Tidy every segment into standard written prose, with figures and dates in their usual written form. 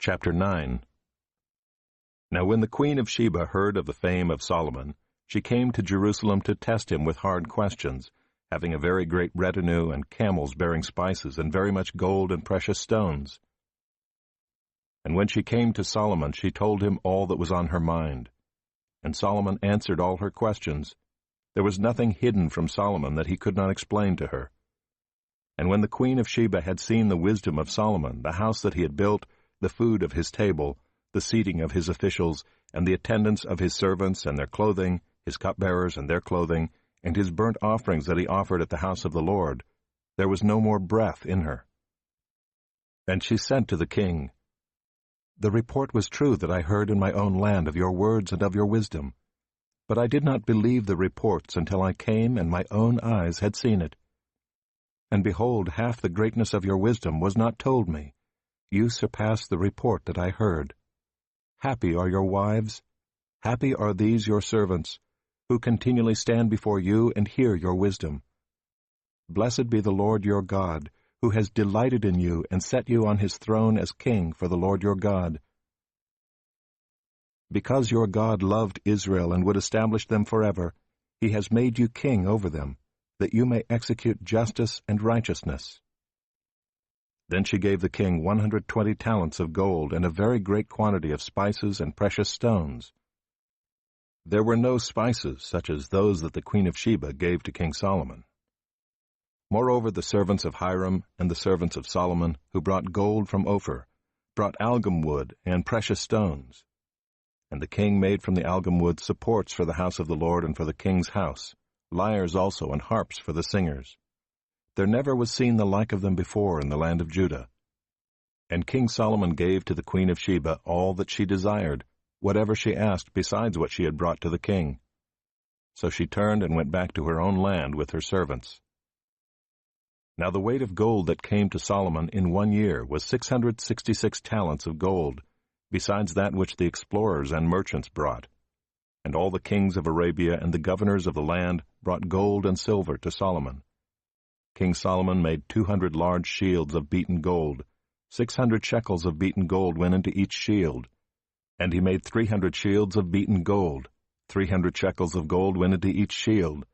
Chapter 9. Now when the queen of Sheba heard of the fame of Solomon, she came to Jerusalem to test him with hard questions, having a very great retinue and camels bearing spices and very much gold and precious stones. And when she came to Solomon, she told him all that was on her mind. And Solomon answered all her questions. There was nothing hidden from Solomon that he could not explain to her. And when the queen of Sheba had seen the wisdom of Solomon, the house that he had built, the food of his table, the seating of his officials, and the attendance of his servants and their clothing, his cupbearers and their clothing, and his burnt offerings that he offered at the house of the Lord, there was no more breath in her. And she said to the king, "The report was true that I heard in my own land of your words and of your wisdom, but I did not believe the reports until I came and my own eyes had seen it. And behold, half the greatness of your wisdom was not told me. You surpass the report that I heard. Happy are your wives, happy are these your servants, who continually stand before you and hear your wisdom. Blessed be the Lord your God, who has delighted in you and set you on his throne as king for the Lord your God. Because your God loved Israel and would establish them forever, he has made you king over them, that you may execute justice and righteousness." Then she gave the king 120 talents of gold and a very great quantity of spices and precious stones. There were no spices such as those that the queen of Sheba gave to King Solomon. Moreover, the servants of Hiram and the servants of Solomon, who brought gold from Ophir, brought algum wood and precious stones. And the king made from the algum wood supports for the house of the Lord and for the king's house, lyres also and harps for the singers. There never was seen the like of them before in the land of Judah. And King Solomon gave to the queen of Sheba all that she desired, whatever she asked besides what she had brought to the king. So she turned and went back to her own land with her servants. Now the weight of gold that came to Solomon in 1 year was 666 talents of gold, besides that which the explorers and merchants brought. And all the kings of Arabia and the governors of the land brought gold and silver to Solomon. King Solomon made 200 large shields of beaten gold. 600 shekels of beaten gold went into each shield. And he made 300 shields of beaten gold. 300 shekels of gold went into each shield.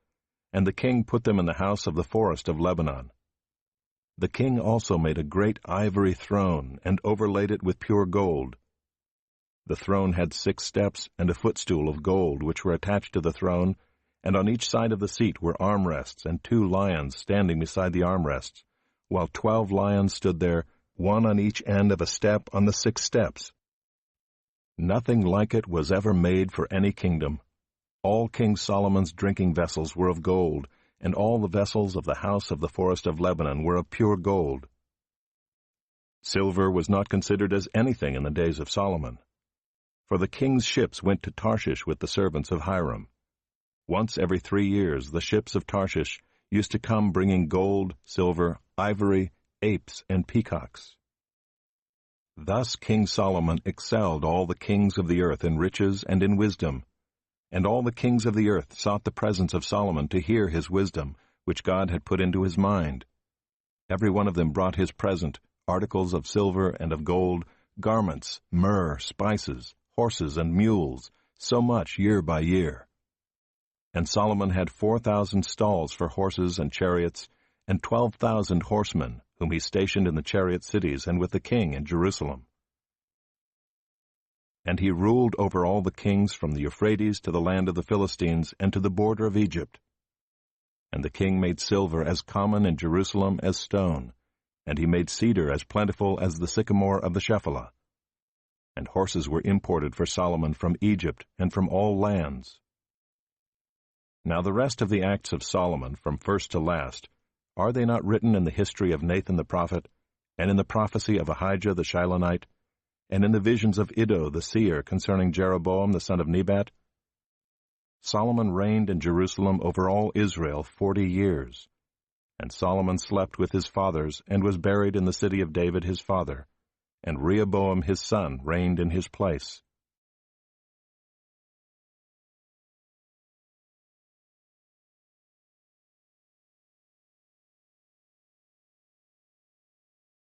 And the king put them in the house of the forest of Lebanon. The king also made a great ivory throne, and overlaid it with pure gold. The throne had 6 steps and a footstool of gold, which were attached to the throne, and on each side of the seat were armrests and 2 lions standing beside the armrests, while 12 lions stood there, one on each end of a step on the 6 steps. Nothing like it was ever made for any kingdom. All King Solomon's drinking vessels were of gold, and all the vessels of the house of the forest of Lebanon were of pure gold. Silver was not considered as anything in the days of Solomon. For the king's ships went to Tarshish with the servants of Hiram. Once every 3 years the ships of Tarshish used to come bringing gold, silver, ivory, apes, and peacocks. Thus King Solomon excelled all the kings of the earth in riches and in wisdom, and all the kings of the earth sought the presence of Solomon to hear his wisdom, which God had put into his mind. Every one of them brought his present, articles of silver and of gold, garments, myrrh, spices, horses, and mules, so much year by year. And Solomon had 4,000 stalls for horses and chariots, and 12,000 horsemen, whom he stationed in the chariot cities and with the king in Jerusalem. And he ruled over all the kings from the Euphrates to the land of the Philistines and to the border of Egypt. And the king made silver as common in Jerusalem as stone, and he made cedar as plentiful as the sycamore of the Shephelah. And horses were imported for Solomon from Egypt and from all lands. Now the rest of the acts of Solomon, from first to last, are they not written in the history of Nathan the prophet, and in the prophecy of Ahijah the Shilonite, and in the visions of Iddo the seer concerning Jeroboam the son of Nebat? Solomon reigned in Jerusalem over all Israel 40 years. And Solomon slept with his fathers, and was buried in the city of David his father, and Rehoboam his son reigned in his place.